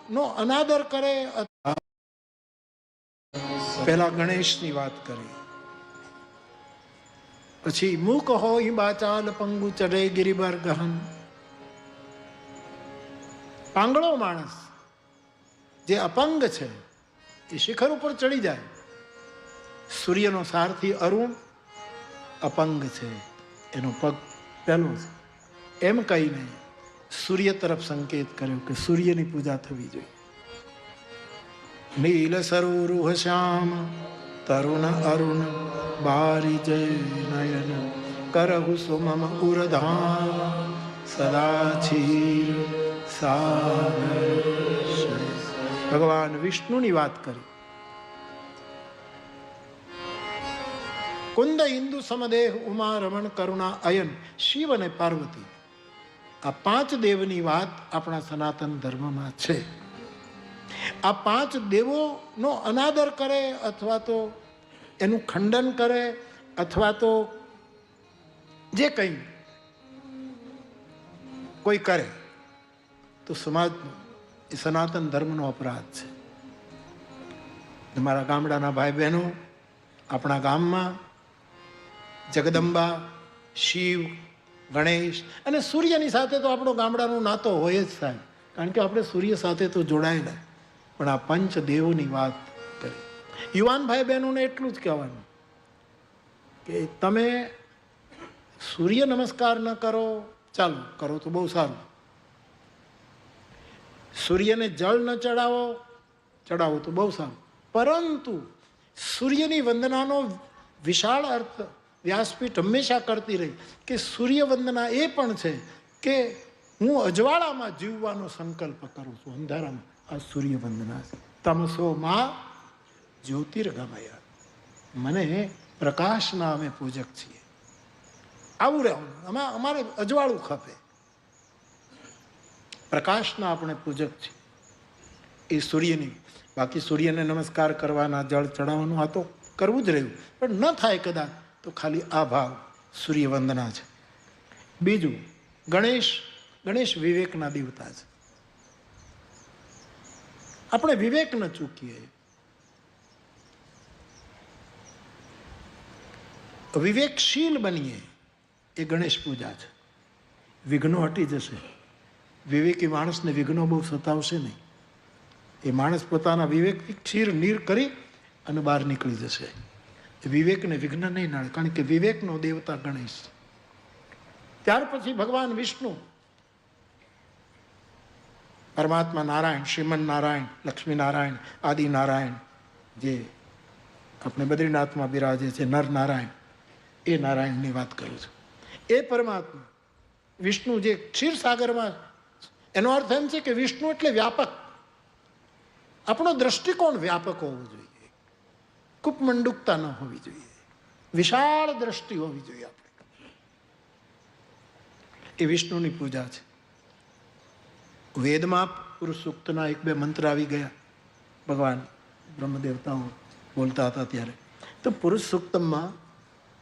નો અનાદર કરે. પહેલા ગણેશની વાત કરી, પછી મૂક હોય બાચાલ પંગુ ચડે ગિરિબર ગહન. પાંગળો માણસ જે અપંગ છે એ શિખર ઉપર ચડી જાય. સૂર્યનો સારથી અરુણ અપંગ છે, એનો પગ પહેલો છે. એમ કહીને સૂર્ય તરફ સંકેત કર્યો કે સૂર્યની પૂજા થવી જોઈએ. નીલ સરોરુહ શ્યામ તરુણ અરુણ બારી જય નયન કરહુ સુમમ ઉરધામ સદા છીર સાગર. ભગવાન વિષ્ણુની વાત કરી. કુંદ ઇન્દુ સમદેહ ઉમા રમણ કરુણા અયન શિવ અને પાર્વતી, આ પાંચ દેવની વાત આપણા સનાતન ધર્મમાં છે. આ પાંચ દેવોનો અનાદર કરે અથવા તો એનું ખંડન કરે અથવા તો જે કંઈ કોઈ કરે તો સમાજનો એ સનાતન ધર્મનો અપરાધ છે. મારા ગામડાના ભાઈ બહેનો, આપણા ગામમાં જગદંબા, શિવ, ગણેશ અને સૂર્યની સાથે તો આપણો ગામડાનો નાતો હોય જ સાહેબ, કારણ કે આપણે સૂર્ય સાથે તો જોડાયેલા. પણ આ પંચ દેવોની વાત કરી. યુવાન ભાઈ બહેનોને એટલું જ કહેવાનું કે તમે સૂર્ય નમસ્કાર ન કરો, ચાલો કરો તો બહુ સારું. સૂર્યને જળ ન ચડાવો, ચડાવો તો બહુ સારું. પરંતુ સૂર્યની વંદનાનો વિશાળ અર્થ વ્યાસપીઠ હંમેશા કરતી રહી કે સૂર્ય વંદના એ પણ છે કે હું અજવાળામાં જીવવાનો સંકલ્પ કરું છું. અંધારામાં આ સૂર્ય વંદના છે. તમસો માં જ્યોતિર્ગમય, મને પ્રકાશના અમે પૂજક છીએ. આવું રહેવું, અમારે અજવાળું ખપે. પ્રકાશના આપણે પૂજક છીએ એ સૂર્યની. બાકી સૂર્યને નમસ્કાર કરવાના, જળ ચડાવવાનું આ તો કરવું જ રહ્યું. પણ ન થાય કદાચ તો ખાલી આ ભાવ સૂર્ય વંદના છે. બીજું ગણેશ. ગણેશ વિવેકના દેવતા છે. આપણે વિવેક ન ચૂકીએ. વિવેકશીલ બનીએ એ ગણેશ પૂજા છે. વિઘ્નો હટી જશે. વિવેકી માણસને વિઘ્નો બહુ સતાવશે નહીં. એ માણસ પોતાના વિવેકથી ક્ષીર નીર કરી અને બહાર નીકળી જશે. વિવેકને વિઘ્ન નહીં નડે, કારણ કે વિવેકનો દેવતા ગણેશ. ત્યાર પછી ભગવાન વિષ્ણુ, પરમાત્મા નારાયણ, શ્રીમન નારાયણ, લક્ષ્મી નારાયણ, આદિ નારાયણ, જે આપણે બદ્રીનાથમાં બિરાજે છે, નર નારાયણ, એ નારાયણની વાત કરું છું. એ પરમાત્મા વિષ્ણુ જે ક્ષીરસાગરમાં, એનો અર્થ એમ છે કે વિષ્ણુ એટલે વ્યાપક. આપણો દ્રષ્ટિકોણ વ્યાપક હોવો જોઈએ, કૂપમંડુકતા ન હોવી જોઈએ, વિશાળ દ્રષ્ટિ હોવી જોઈએ આપણે. એ વિષ્ણુની પૂજા છે. વેદમાં પુરુષ સૂક્તના 1-2 મંત્ર આવી ગયા. ભગવાન બ્રહ્મદેવતાઓ બોલતા હતા ત્યારે તો પુરુષ સૂક્તમાં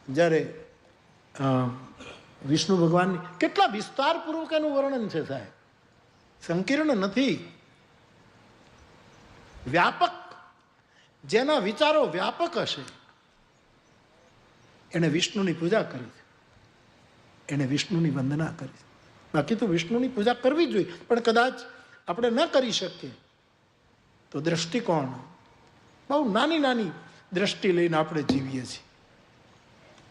જ્યારે વિષ્ણુ ભગવાનની કેટલા વિસ્તારપૂર્વક એનું વર્ણન છે સાહેબ. સંકીર્ણ નથી, વ્યાપક. જેના વિચારો વ્યાપક હશે એને વિષ્ણુની પૂજા કરી છે, એને વિષ્ણુની વંદના કરી છે. બાકી તો વિષ્ણુની પૂજા કરવી જોઈએ, પણ કદાચ આપણે ન કરી શકીએ તો દ્રષ્ટિકોણ, બહુ નાની નાની દ્રષ્ટિ લઈને આપણે જીવીએ છીએ.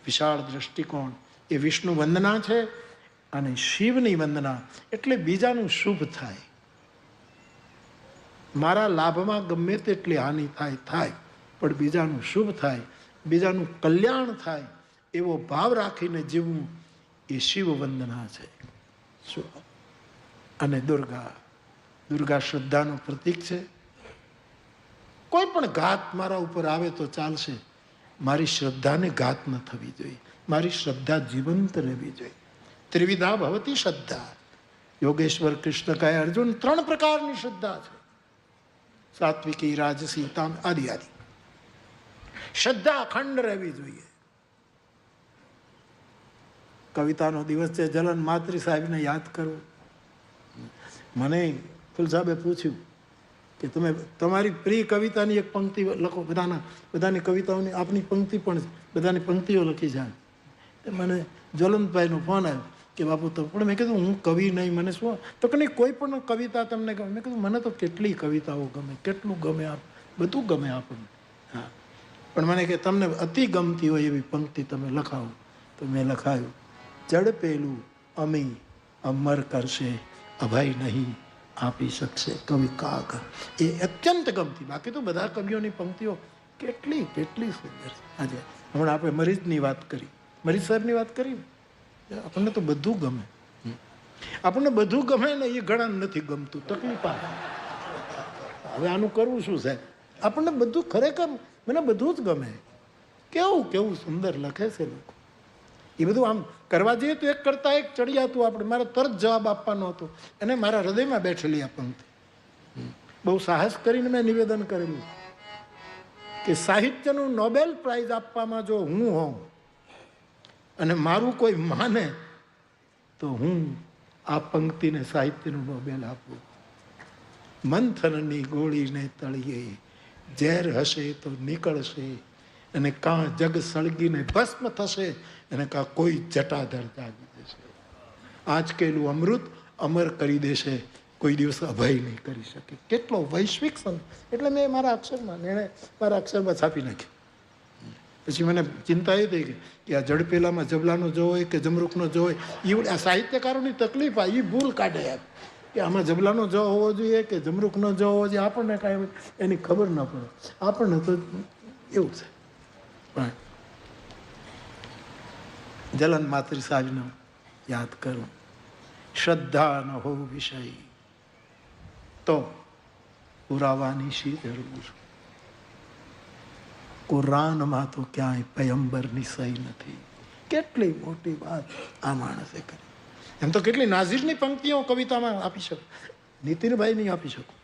વિશાળ દ્રષ્ટિકોણ એ વિષ્ણુ વંદના છે. અને શિવની વંદના એટલે બીજાનું શુભ થાય. મારા લાભમાં ગમે તેટલી હાનિ થાય, પણ બીજાનું શુભ થાય, બીજાનું કલ્યાણ થાય એવો ભાવ રાખીને જીવવું એ શિવ વંદના છે. અને દુર્ગા, દુર્ગા શ્રદ્ધાનું પ્રતીક છે. કોઈ પણ ઘાત મારા ઉપર આવે તો ચાલશે, મારી શ્રદ્ધાને ઘાત ન થવી જોઈએ, મારી શ્રદ્ધા જીવંત રહેવી જોઈએ. ત્રિવિધા ભવતી શ્રદ્ધા. યોગેશ્વર કૃષ્ણ કહે અર્જુન 3 પ્રકારની શ્રદ્ધા છે, સાત્વિકી, રાજસી, તામ આદિ આદિ. શ્રદ્ધા અખંડ રહેવી જોઈએ. કવિતાનો દિવસ છે, જલન માત્રી સાહેબને યાદ કરવું. મને ફૂલ સાહેબે પૂછ્યું કે તમે તમારી પ્રિય કવિતાની એક પંક્તિ લખો, બધાની કવિતાઓની આપની પંક્તિ પણ બધાની પંક્તિઓ લખી જાય. મને જ્વલંતભાઈનો ફોન આવ્યો કે બાપુ તો પણ મેં કીધું હું કવિ નહીં, મને શું તો કે નહીં કોઈ પણ કવિતા તમને ગમે. મેં કીધું મને તો કેટલી કવિતાઓ ગમે, કેટલું ગમે, બધું ગમે આપણને. હા, પણ મને કે તમને અતિ ગમતી હોય એવી પંક્તિ તમે લખાવો. તો મેં લખાયું, જડ પેલું અમી અમર કરશે, અભય નહીં આપી શકશે કવિ કાગ. એ અત્યંત ગમતી. બાકી તો બધા કવિઓની પંક્તિઓ કેટલી કેટલી સુંદર છે. આજે હમણાં આપણે મરીઝની વાત કરી, મરીઝ સાહેબની વાત કરી. આપણને તો બધું ગમે, આપણને બધું ગમે ને એ ઘણા નથી ગમતું, તકલીફ આવે. હવે આનું કરવું શું સાહેબ? આપણને બધું ખરેખર મને બધું જ ગમે. કેવું કેવું સુંદર લખે છે લોકો. એ બધું આમ કરવા જઈએ તો એક કરતા એક ચડિયાતું આપણે, મારે તરત જવાબ આપવાનો હતો અને મારા હૃદયમાં બેઠેલી આ પંક્તિ. બહુ સાહસ કરીને મેં નિવેદન કરેલું કે સાહિત્યનું નોબેલ પ્રાઇઝ આપવામાં જો હું હોઉં અને મારું કોઈ માને તો હું આ પંક્તિને સાહિત્યનું નોબેલ આપું. મંથનની ગોળીને તળિયે ઝેર હશે તો નીકળશે, અને કાં જગ સળગીને ભસ્મ થશે, અને કાં કોઈ જટાધર જાગી દેશે. આંચકેલું અમૃત અમર કરી દેશે, કોઈ દિવસ અભય નહીં કરી શકે. કેટલો વૈશ્વિક સંત! એટલે મેં મારા અક્ષરમાં છાપી નાખ્યું. પછી મને ચિંતા એ થઈ કે આ જડપેલામાં જબલાનો જો હોય કે જમરૂકનો જો હોય, એ આ સાહિત્યકારોની તકલીફ આ એ ભૂલ કાઢે યાર, કે આમાં જબલાનો જો હોવો જોઈએ કે જમરૂકનો જો હોવો જોઈએ. આપણને કાંઈ એની ખબર ન પડે. આપણને તો એવું છે. પણ જલન માતૃ સાહેબનો યાદ કરું, શ્રદ્ધા ન હો વિષય તો પુરાવાની શી જરૂર. કુરાનમાં તો ક્યાંય પયંબરની સહી નથી. કેટલી મોટી વાત આ માણસે કરી. એમ તો કેટલી નાઝીરની પંક્તિઓ કવિતામાં આપી શકું, નીતિનભાઈ નહીં આપી શકું.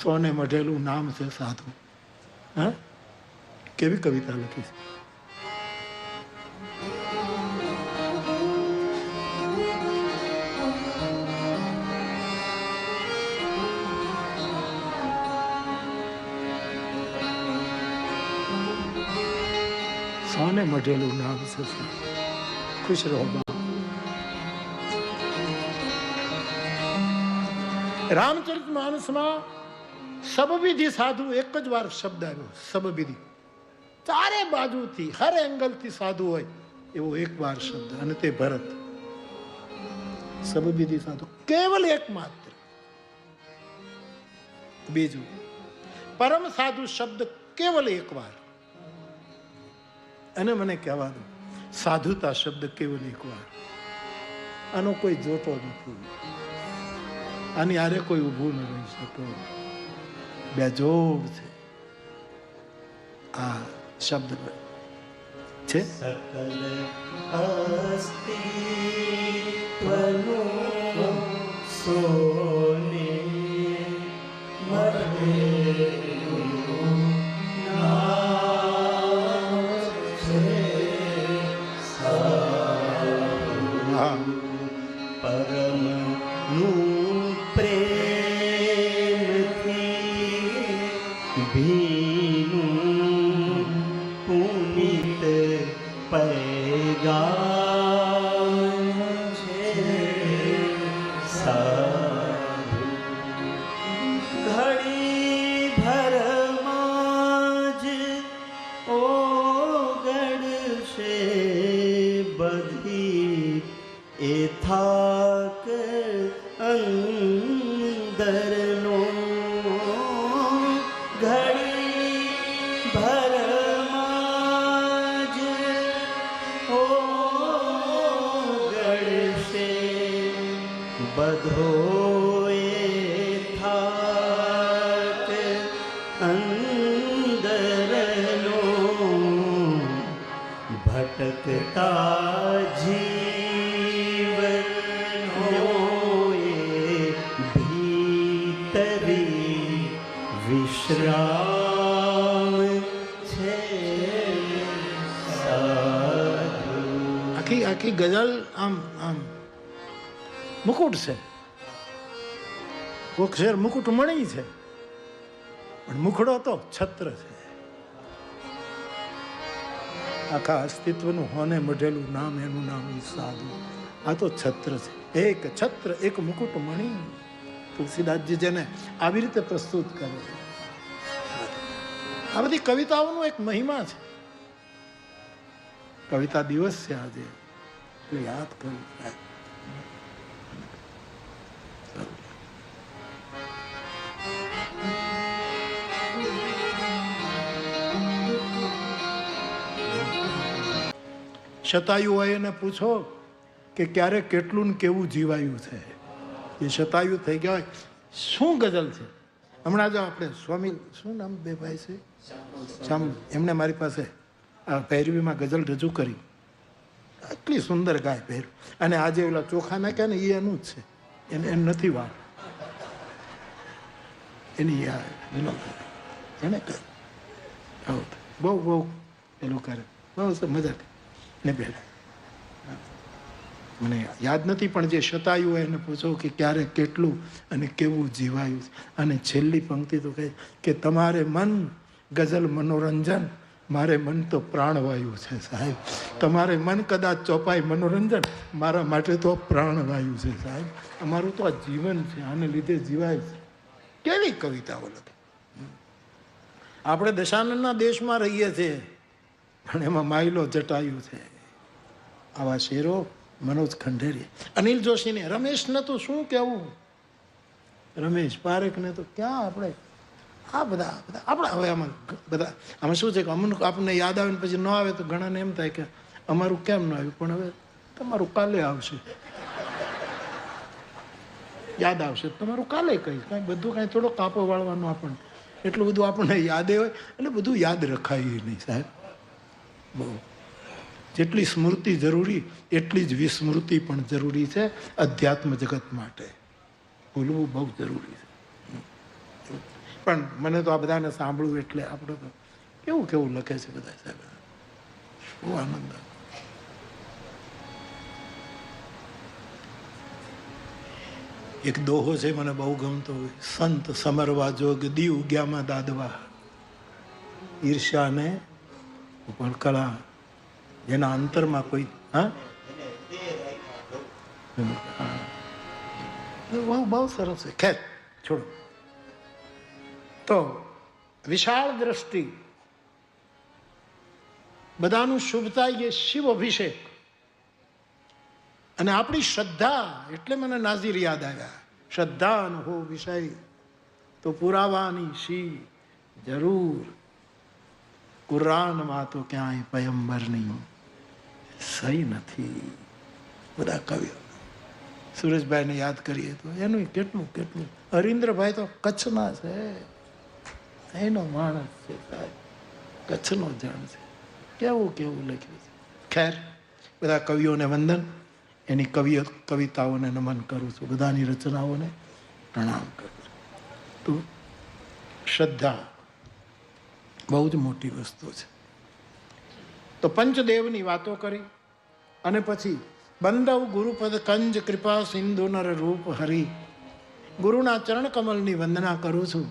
સોને મઢેલું નામ છે સાધુ. હા, કેવી કવિતા લખી છે. સોને મઢેલું નામ છે. ખુશ રહો. રામચરિત માનસમાં સબવિધિ સાધુ એક જ વાર શબ્દ આવ્યો. સબવિધિ ચારે બાજુથી હર એંગલથી સાધુ હોય એવો એક વાર શબ્દ, અને તે ભરત. સબવિધિ સાધુ કેવલ એક માત્ર. બીજું પરમ સાધુ શબ્દ કેવલ એક વાર. અને મને કહેવા દો, સાધુતા શબ્દ કેવલ એક વાર. આનો કોઈ જોતો નથી. આની આરે કોઈ ઊભું ન રહી શકે. બેજોડ છે આ શબ્દ છે. સકલ અસ્તિત્વનું સોને મઢેલું નામ છે સાધુ. પરમનું પ્રેમથી ભીનું પુનિત પૈગામ છે સાધુ. ઘડી ભરમાં જ ઓગળશે બધી એ થાક અંદરનો. ઘડી ભરમાં જ ઓગળશે બધો એ થાક અંદરનો. ભટકતા જીવનો એ ભીતરી વિશ્રામ છે સાધુ. આખી આખી ગઝલ આમ આમ મુકુટ છે. કોક શેર મુકુટમણી છે, પણ મુખડો તો છત્ર છે. આખા અસ્તિત્વનું હોને મઢેલું નામ, એનું નામ ઈ સાધુ. આ તો છત્ર છે, એક છત્ર એક મુકુટમણી. તુલસીદાસજી જેને આવી રીતે પ્રસ્તુત કરે છે. આ બધી કવિતાઓનો એક મહિમા છે. કવિતા દિવસ છે આજે, એટલે યાદ કરવું. શતાયુ હોય એને પૂછો કે ક્યારે કેટલું ને કેવું જીવાયું છે. એ શતાયુ થઈ ગયા હોય. શું ગઝલ છે. હમણાં જો આપણે સ્વામી, શું નામ બે ભાઈ છે, શ્યામ, એમને મારી પાસે આ પહેરવીમાં ગઝલ રજૂ કરી. આટલી સુંદર ગાય પહેર, અને આજે ઓલા ચોખા નાખ્યા ને એ એનું જ છે, એને એમ નથી વાર એની એને બહુ બહુ પેલું કરે, બહુ મજા ને પહેરે. મને યાદ નથી, પણ જે શતાયુ હોય એને પૂછો કે ક્યારે કેટલું અને કેવું જીવાયું છે. અને છેલ્લી પંક્તિ તો કહે કે તમારે મન ગઝલ મનોરંજન, મારે મન તો પ્રાણવાયુ છે સાહેબ. તમારે મન કદાચ ચોપાય મનોરંજન, મારા માટે તો પ્રાણવાયુ છે સાહેબ. અમારું તો આ જીવન છે, આને લીધે જીવાય છે. કેવી કવિતાઓ લખે. આપણે દશાનંદના દેશમાં રહીએ છીએ, પણ એમાં માયલો જટાયું છે. આવા શેરો મનોજ ખંડેરી, અનિલ જોશીને, રમેશને તો શું કહેવું, રમેશ પારેખને તો ક્યાં આપણે આ બધા આપણા. હવે આમાં બધા આમાં શું છે કે અમુક આપણને યાદ આવે ને પછી ન આવે તો ઘણાને એમ થાય કે અમારું કેમ ન આવ્યું, પણ હવે તમારું કાલે આવશે, યાદ આવશે તમારું કાલે કહીશ. કાંઈ બધું કાંઈ થોડો કાપો વાળવાનું આપણને, એટલું બધું આપણને યાદે હોય એટલે બધું યાદ રખાય નહીં સાહેબ. બહુ જેટલી સ્મૃતિ જરૂરી એટલી જ વિસ્મૃતિ પણ જરૂરી છે અધ્યાત્મ જગત માટે. ભૂલવું બહુ જરૂરી છે. પણ મને તો આ બધાને સાંભળવું એટલે આપણે તો કેવું કેવું લખે છે બધા સાહેબ, બહુ આનંદ આવે. એક દોહો છે મને બહુ ગમતો હોય, સંત સમરવા જોગ દીવ ઉગ્યામાં દાદવા, ઈર્ષાને ભડકળા જેના અંતરમાં કોઈ બહુ સરસ છે. ખેર છોડો. તો વિશાળ દ્રષ્ટિ, બધાનું શુભતા એ શિવ અભિષેક, અને આપણી શ્રદ્ધા. એટલે મને નાઝીર યાદ આવ્યા. શ્રદ્ધા ન હો વિષય તો પુરાવાની શી જરૂર, કુરાનમાં તો ક્યાંય પયંબર નહીં સહી નથી. બધા કવિઓ સુરેશભાઈને યાદ કરીએ તો એનું કેટલું કેટલું. હરીન્દ્રભાઈ તો કચ્છના છે, એનો માણસ છે સાહેબ, કચ્છનો જણ છે. કેવું કેવું લખ્યું છે. ખેર, બધા કવિઓને વંદન, એની કવિતાઓને નમન કરું છું, બધાની રચનાઓને પ્રણામ કરું છું. તો શ્રદ્ધા બહુ જ મોટી વસ્તુ છે. તો પંચદેવની વાતો કરી, અને પછી બંદવ ગુરુપદ કંજ કૃપા સિંધુ નર રૂપ હરી. ગુરુના ચરણ કમલની વંદના કરું છું.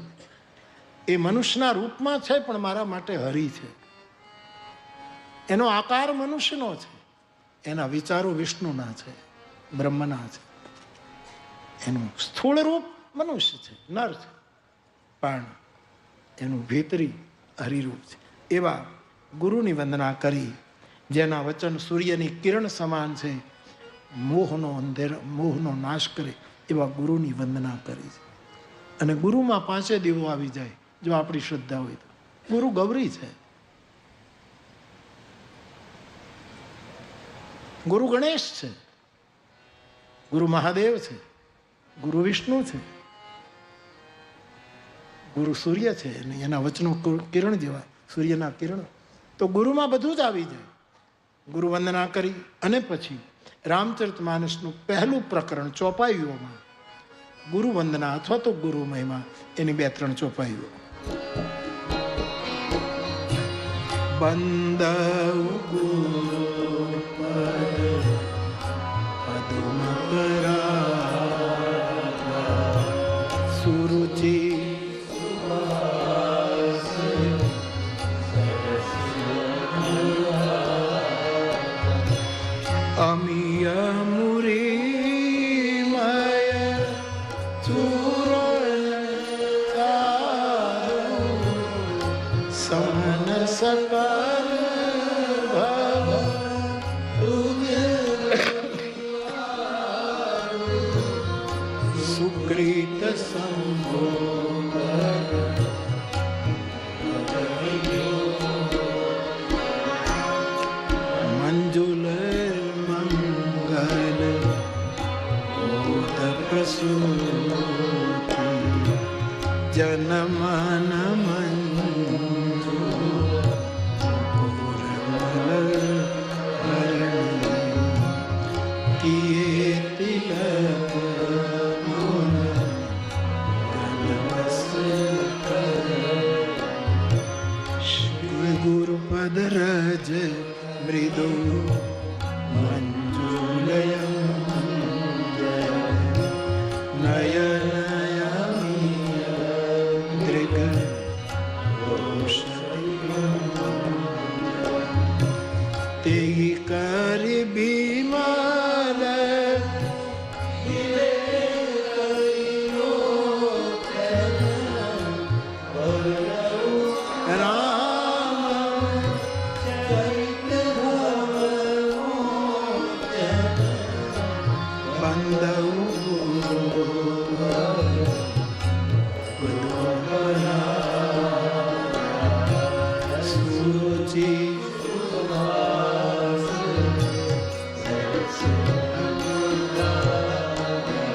એ મનુષ્યના રૂપમાં છે, પણ મારા માટે હરી છે. એનો આકાર મનુષ્યનો છે, એના વિચારો વિષ્ણુના છે, બ્રહ્મના છે. એનું સ્થૂળ રૂપ મનુષ્ય છે, નર છે, પણ એનું ભીતરી હરિરૂપ છે. એવા ગુરુની વંદના કરી, જેના વચન સૂર્યની કિરણ સમાન છે, મોહનો મોહનો નાશ કરે એવા ગુરુની વંદના કરી છે. અને ગુરુમાં 5 દીવો આવી જાય જો આપણી શ્રદ્ધા હોય તો. ગુરુ ગૌરી છે, ગુરુ ગણેશ છે, ગુરુ મહાદેવ છે, ગુરુ વિષ્ણુ છે, ગુરુ સૂર્ય છે, અને એના વચનો કિરણ જેવા સૂર્યના કિરણ. તો ગુરુમાં બધું જ આવી જાય. ગુરુ વંદના કરી, અને પછી રામચરિતમાનસનું પહેલું પ્રકરણ ચોપાઈઓમાં ગુરુ વંદના અથવા તો ગુરુ મહિમા, એની 2-3 ચોપાઈઓ. બંદવ સુરુચિ અમીય મુરીમય સમન સકલ ભવ સુકૃત સંભો મંજુલ મંગલ ભૂત પ્રસૂતિ જનમન મંજુ પૂર્ણલ હરણી કિયે તિલક ગુણ શ્રી ગુરુપદ રજ મૃદુ મંજુલયમ નયનયમી દૃગ તે કરી બીમાલ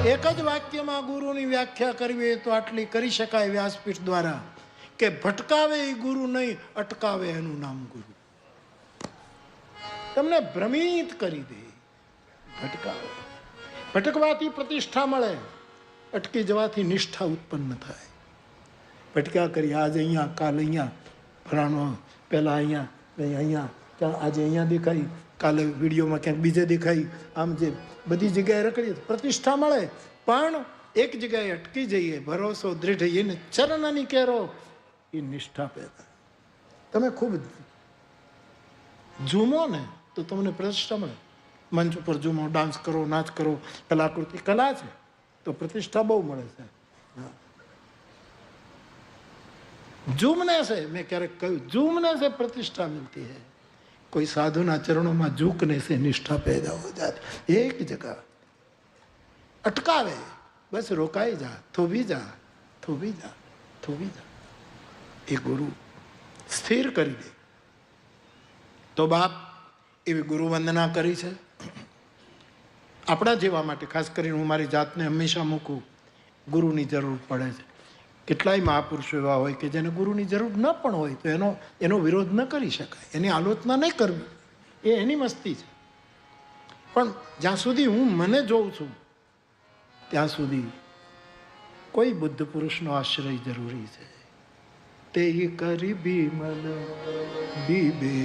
એક જ વાક્યમાં ગુરુની વ્યાખ્યા કરવી તો આટલી કરી શકાય વ્યાસપીઠ દ્વારા કે ભટકાવે એ ગુરુ નહીં, અટકાવે એનું નામ ગુરુ. તમને ભ્રમિત કરી દે, ભટકાવે. ભટકવાથી પ્રતિષ્ઠા મળે, અટકી જવાથી નિષ્ઠા ઉત્પન્ન થાય. ભટક્યા કરી આજે અહીંયા, કાલ અહીંયા, ફલાણો પહેલાં અહીંયા, અહીંયા, ત્યાં આજે અહીંયા દેખાય, કાલે વિડીયોમાં ક્યાંક બીજે દેખાય, આમ જે બધી જગ્યાએ રખડીએ પ્રતિષ્ઠા મળે, પણ એક જગ્યાએ અટકી જઈએ, ભરોસો દૃઢ એને ચરણની કેરો, એ નિષ્ઠા પેદા. તમે ખૂબ ઝૂમો ને તો તમને પ્રતિષ્ઠા મળે. મંચ ઉપર ઝૂમો, ડાન્સ કરો, નાચ કરો, કલાકૃતિ કલા છે તો પ્રતિષ્ઠા બહુ મળે છે. ઝૂમને से મેં ક્યારેક કહ્યું, ઝૂમને से प्रतिष्ठा मिलती है. कोई साधुना चरणों में झुकने से निष्ठा पैदा हो जाती. एक जगह अटकावे, बस रोकाई जा, થોભી જા, થોભી જા, થોભી જા. એ ગુરુ સ્થિર કરી દે. તો બાપ એવી ગુરુ વંદના કરી છે આપણા જેવા માટે. ખાસ કરીને હું મારી જાતને હંમેશા મૂકું, ગુરુની જરૂર પડે છે. કેટલાય મહાપુરુષો એવા હોય કે જેને ગુરુની જરૂર ન પણ હોય તો એનો વિરોધ ન કરી શકાય, એની આલોચના નહીં કરવી, એ એની મસ્તી છે. પણ જ્યાં સુધી હું મને જોઉં છું ત્યાં સુધી કોઈ બુદ્ધ પુરુષનો આશ્રય જરૂરી છે. તે કરી બીમલ બીબે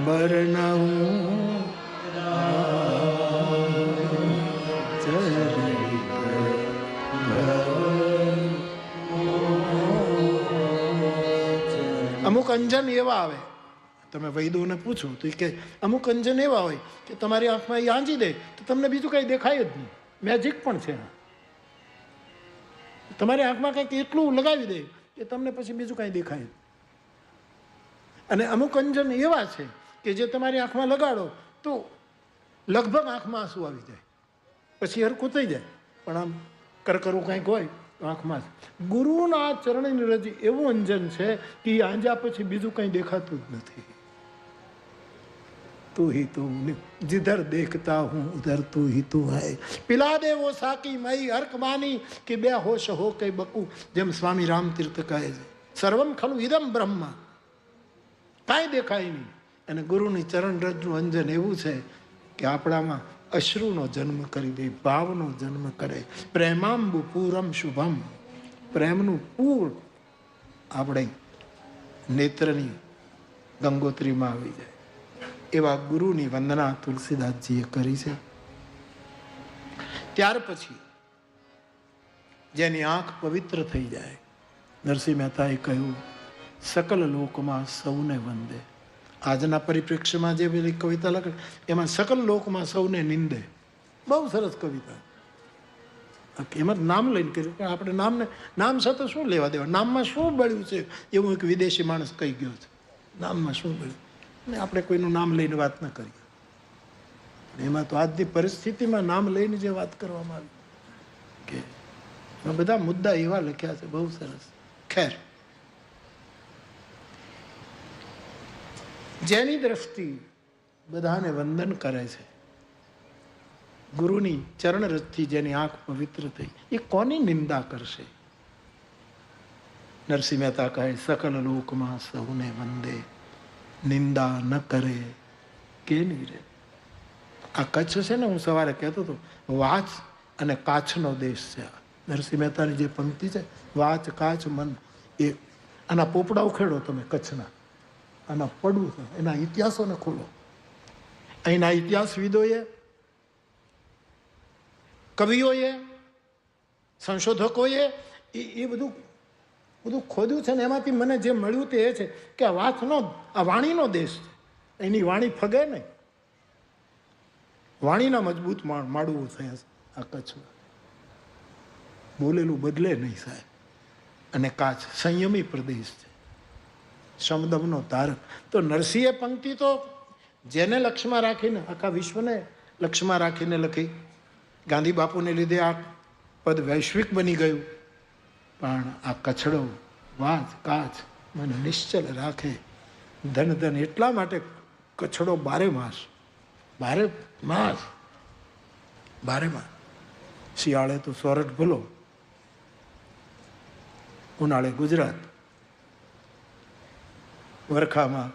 બરનાઉં અમુક અંજન એવા આવે, તમે વૈદોને પૂછો તો કે અમુક અંજન એવા હોય કે તમારી આંખમાં એ આંજી દે તો તમને બીજું કંઈ દેખાય જ નહીં. મેજિક પણ છે. તમારી આંખમાં કંઈક એટલું લગાવી દે કે તમને પછી બીજું કાંઈ દેખાય. અને અમુક અંજન એવા છે કે જે તમારી આંખમાં લગાડો તો લગભગ આંખમાં આંસુ આવી જાય, પછી હરખું થઈ જાય, પણ આમ કરકરું કંઈક હોય આંખમાં. ગુરુના ચરણની રજ એવું અંજન છે કે આંજા પછી બીજું કંઈ દેખાતું જ નથી. તું ही તું, जिधर देखता हूँ उधर तू ही तू है. पिला दे वो साकी मई हर्क मानी કે બે હોશ હો કે બકુ. જેમ સ્વામી રામતીર્થ કહે છે, સર્વમ ખલુ ઇદમ બ્રહ્મ. કાંઈ દેખાય નહીં. અને ગુરુની ચરણ રજનું અંજન એવું છે કે આપણામાં અશ્રુનો જન્મ કરી દે, ભાવનો જન્મ કરે. પ્રેમાંબુ પૂરમ શુભમ. પ્રેમનું પૂર આપણે નેત્રની ગંગોત્રીમાં આવી જાય. એવા ગુરુની વંદના તુલસીદાસજીએ કરી છે. ત્યાર પછી જેની આંખ પવિત્ર થઈ જાય, નરસિંહ મહેતાએ કહ્યું, સકલ લોકમાં સૌને વંદે. આજના પરિપ્રેક્ષ્યમાં જે પેલી કવિતા લખે એમાં સકલ લોકમાં સૌને નિંદે, બહુ સરસ કવિતા. એમાં નામ લઈને કર્યું, પણ આપણે નામ સાથે શું લેવા દેવા? નામમાં શું બળ્યું છે એવું એક વિદેશી માણસ કહી ગયો છે. નામમાં શું બળ્યું? ને આપણે કોઈનું નામ લઈને વાત ન કરીએ. એમાં તો આજની પરિસ્થિતિમાં નામ લઈને જે વાત કરવામાં આવી કે બધા મુદ્દા એવા લખ્યા છે, બહુ સરસ. ખેર, જેની દ્રષ્ટિ બધાને વંદન કરે છે, ગુરુની ચરણરજથી જેની આંખ પવિત્ર થઈ, એ કોની નિંદા કરશે? નરસિંહ મહેતા કહે, સકલ લોકમાં સૌને વંદે, નિંદા ન કરે કે નહીં રે. આ કચ્છ છે ને, હું સવારે કહેતો હતો, વાચ અને કાચનો દેશ છે. નરસિંહ મહેતાની જે પંક્તિ છે, વાચ કાચ મન, એ આના પોપડા ઉખેડો તમે કચ્છના, આના પડવું છે, એના ઇતિહાસોને ખોલો. અહીંના ઇતિહાસવિદોએ, કવિઓએ, સંશોધકોએ એ બધું ખોદ્યું છે ને એમાંથી મને જે મળ્યું તે એ છે કે આ વાણીનો દેશ છે. એની વાણી ફગે નહીં, વાણીના મજબૂત માળવું થયા છે આ કચ્છમાં. બોલેલું બદલે નહીં સાહેબ. અને કાચ સંયમી પ્રદેશ છે, સમદમનો તારક. તો નરસિંહે પંક્તિ તો જેને લક્ષ્યમાં રાખીને, આખા વિશ્વને લક્ષ્યમાં રાખીને લખી. ગાંધી બાપુને લીધે આ પદ વૈશ્વિક બની ગયું. પણ આ કચ્છડો વાચ કાચ મને નિશ્ચલ રાખે, ધન ધન. એટલા માટે કચ્છડો બારે માસ. શિયાળે તો સોરઠ ભલો, ઉનાળે ગુજરાત, વરખામાં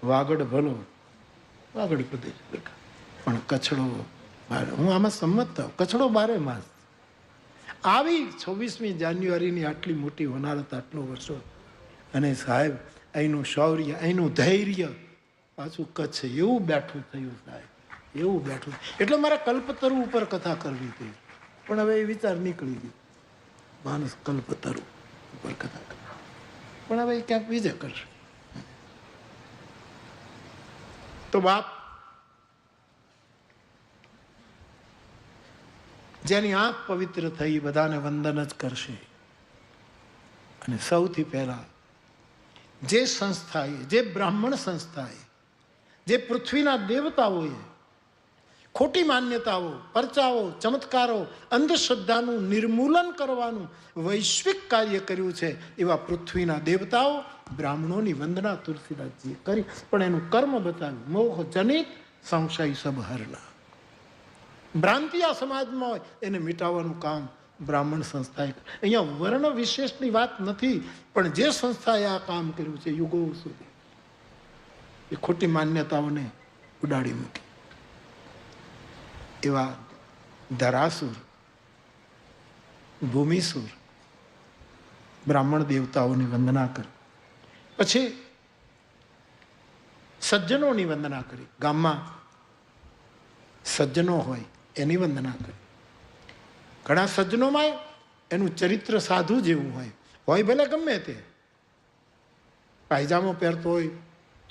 વાગડ ભલો, વાગડ પ્રદેશ. પણ કચ્છડો, હું આમાં સંમત થાવ, કચ્છડો બારે માસ. આવી 26મી જાન્યુઆરીની આટલી મોટી હોનારત, આટલો વર્ષો, અને સાહેબ અહીંનું શૌર્ય, અહીંનું ધૈર્ય પાછું કચ્છ એવું બેઠું થયું સાહેબ, એવું બેઠું. એટલે મારે કલ્પતરુ ઉપર કથા કરવી હતી, પણ હવે એ વિચાર નીકળી ગયો. માણસ કલ્પતરુ ઉપર કથા કરે, પણ હવે એ ક્યાંક બીજે કરશે. તો બાપ, જેની આંખ પવિત્ર થઈ બધાને વંદન જ કરશે. અને સૌથી પહેલા જે સંસ્થાએ, જે બ્રાહ્મણ સંસ્થાએ, જે પૃથ્વીના દેવતાઓએ ખોટી માન્યતાઓ, પરચાઓ, ચમત્કારો, અંધશ્રદ્ધાનું નિર્મૂલન કરવાનું વૈશ્વિક કાર્ય કર્યું છે, એવા પૃથ્વીના દેવતાઓ બ્રાહ્મણોની વંદના તુલસીદાસજીએ કરી. પણ એનું કર્મ બતાવ્યું, મોહ જનિત સંશય સબ હરના. ભ્રાંતિ આ સમાજમાં હોય એને મિટાવવાનું કામ બ્રાહ્મણ સંસ્થાએ. અહીંયા વર્ણ વિશેષની વાત નથી, પણ જે સંસ્થાએ આ કામ કર્યું છે યુગો સુધી, એ ખોટી માન્યતાઓને ઉડાડી મૂકી. એવા ધરાસુર, ભૂમિસુર બ્રાહ્મણ દેવતાઓની વંદના કરી. પછી સજ્જનોની વંદના કરી. ગામમાં સજ્જનો હોય એની વંદના કરી. ઘણા સજ્જનોમાં એનું ચરિત્ર સાધુ જેવું હોય ભલે ગમે તે, પાયજામો પહેરતો હોય,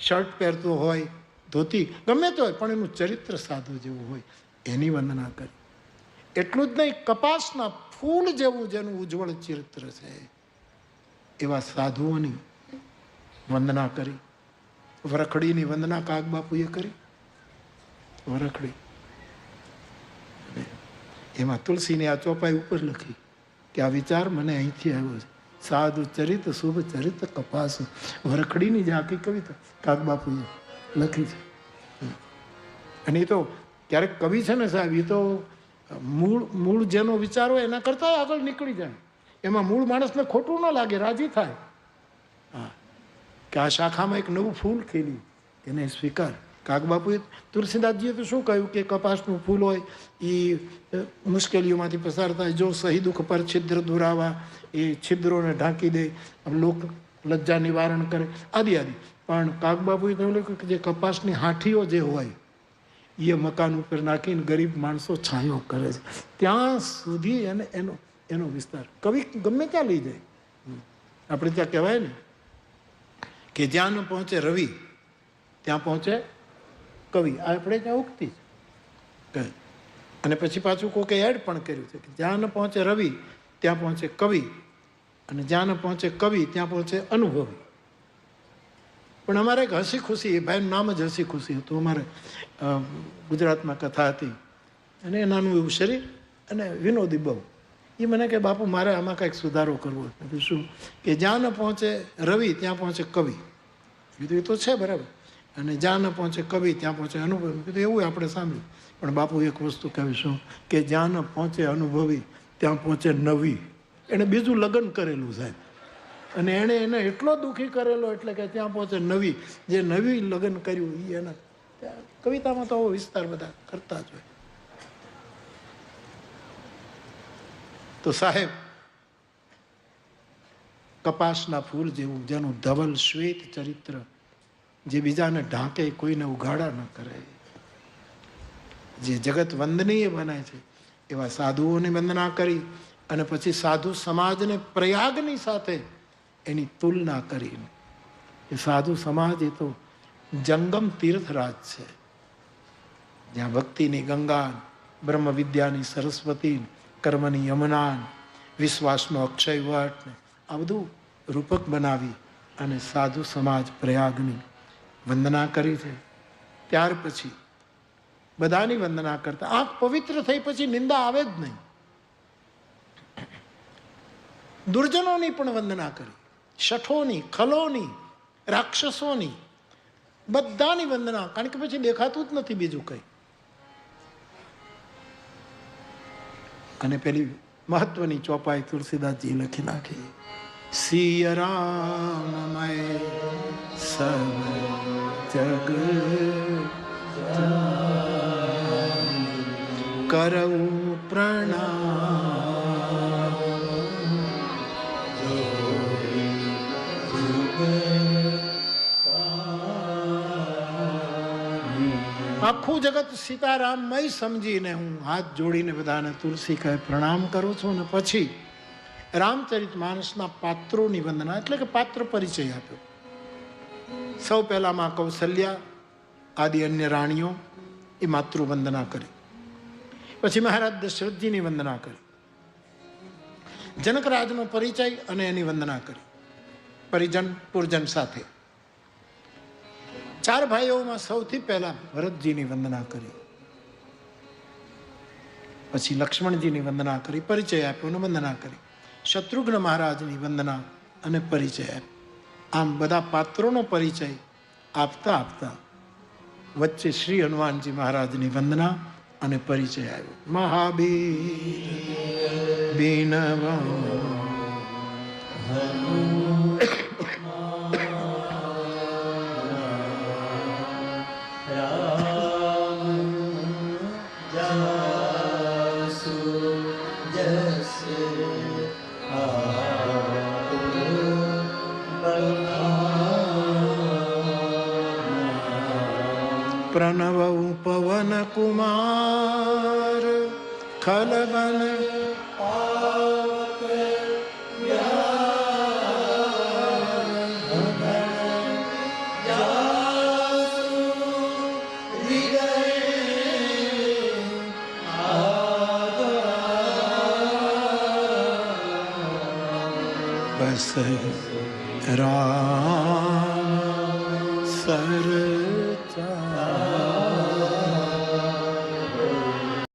શર્ટ પહેરતો હોય, ધોતી ગમે તે હોય, પણ એનું ચરિત્ર સાધુ જેવું હોય, એની વંદના કરી. એટલું જ નહીં, કપાસના ફૂલ જેવું જેનું ઉજ્જવળ ચરિત્ર છે એવા સાધુઓની વંદના કરી. વરખડીની વંદના કાગબાપુએ કરી. વરખડી એમાં તુલસીની આ ચોપાઈ ઉપર લખી કે આ વિચાર મને અહીંથી આવ્યો છે. સાધુ ચરિત શુભ ચરિત કપાસ. વરખડીની જે આખી કવિતા કાગબાપુએ લખી છે. અને એ તો ક્યારેક કવિ છે ને સાહેબ, એ તો મૂળ જેનો વિચાર હોય એના કરતાં આગળ નીકળી જાય. એમાં મૂળ માણસને ખોટું ન લાગે, રાજી થાય. હા, કે આ શાખામાં એક નવું ફૂલ ખીલ્યું, એને સ્વીકાર. કાગબાપુએ, તુલસીદાસજીએ તો શું કહ્યું કે કપાસનું ફૂલ હોય એ મુશ્કેલીઓમાંથી પસાર થાય, જો સહી દુઃખ પર છિદ્ર દુરાવા, એ છિદ્રોને ઢાંકી દે, લોક લજ્જા નિવારણ કરે, આદિ આદિ. પણ કાગબાપુએ કહ્યું કે જે કપાસની હાંઠીઓ જે હોય એ મકાન ઉપર નાખીને ગરીબ માણસો છાંયો કરે છે. ત્યાં સુધી એને એનો વિસ્તાર કવિ ગમે ત્યાં લઈ જાય. આપણે ત્યાં કહેવાય ને કે જ્યાં ન પહોંચે રવિ ત્યાં પહોંચે કવિ. આપણે ત્યાં ઉગતી છે. અને પછી પાછું કોકે એડ પણ કર્યું છે કે જ્યાં ન પહોંચે રવિ ત્યાં પહોંચે કવિ, અને જ્યાં ન પહોંચે કવિ ત્યાં પહોંચે અનુભવી. પણ અમારે એક હસી ખુશી, એ ભાઈનું નામ જ હસી ખુશી હતું. અમારે ગુજરાતમાં કથા હતી અને નાનું એવું શરીર અને વિનોદી બહુ. એ મને કે બાપુ મારે આમાં કંઈક સુધારો કરવો. શું કે જ્યાં ન પહોંચે રવિ ત્યાં પહોંચે કવિ. કીધું એ તો છે બરાબર. અને જ્યાં ન પહોંચે કવિ ત્યાં પહોંચે અનુભવી. કીધું એવું આપણે સાંભળ્યું. પણ બાપુ એક વસ્તુ કહીશું કે જ્યાં ન પહોંચે અનુભવી ત્યાં પહોંચે નવી. એણે બીજું લગ્ન કરેલું સાહેબ, અને એણે એને એટલો દુઃખી કરેલો એટલે કે ત્યાં પહોંચે નવી. જે નવી લગ્ન કર્યું એ એના કવિતામાં તો આવો વિસ્તાર બધા કરતા જ હોય. તો સાહેબ કપાસના ફૂલ જેવું, જેનું ધવલ શ્વેત ચરિત્ર, જે બીજાને ઢાંકે કોઈને ઉઘાડા ન કરે, જે જગત વંદનીય બનાય છે, એવા સાધુઓની વંદના કરી અને પછી સાધુ સમાજને પ્રયાગની સાથે એની તુલના કરીને, એ સાધુ સમાજ એ તો જંગમ તીર્થરાજ છે, જ્યાં ભક્તિની ગંગા, બ્રહ્મ વિદ્યાની સરસ્વતી, કર્મની યમુના, વિશ્વાસનો અક્ષય વટ, આ બધું રૂપક બનાવી અને સાધુ સમાજ પ્રયાગની વંદના કરી છે. ત્યાર પછી બધાની વંદના કરતા આંખ પવિત્ર થઈ પછી નિંદા આવે જ નહીં. દુર્જનોની પણ વંદના કરી, શઠોની, ખલોની, રાક્ષસોની, બધાની વંદના. કારણ કે પછી દેખાતું જ નથી બીજું કંઈ. અને પેલી મહત્વની ચોપાઈ તુલસીદાસજી લખી નાખી, સિય રામમય સબ જગ કરઉં પ્રણામ. આખું જગત સીતારામમય સમજીને હું હાથ જોડીને બધાને તુલસી કહે પ્રણામ કરું છું. અને પછી રામચરિત માનસના પાત્રોની વંદના, એટલે કે પાત્ર પરિચય આપ્યો. સૌ પહેલામાં કૌશલ્યા આદિ અન્ય રાણીઓ એ માતૃ વંદના કરી. પછી મહારાજ દશરથજીની વંદના કરી, જનકરાજનો પરિચય અને એની વંદના કરી, પરિજન પૂરજન સાથે. ચાર ભાઈઓમાં સૌથી પહેલા ભરતજીની વંદના કરી, પછી લક્ષ્મણજીની વંદના કરી, પરિચય આપ્યો અને વંદના કરી. શત્રુઘ્ન મહારાજની વંદના અને પરિચય આપ્યો. આમ બધા પાત્રોનો પરિચય આપતા આપતા વચ્ચે શ્રી હનુમાનજી મહારાજની વંદના અને પરિચય આવ્યો. મહાબીર બિનવ પ્रणव पवन कुमार खलवन बस राम सर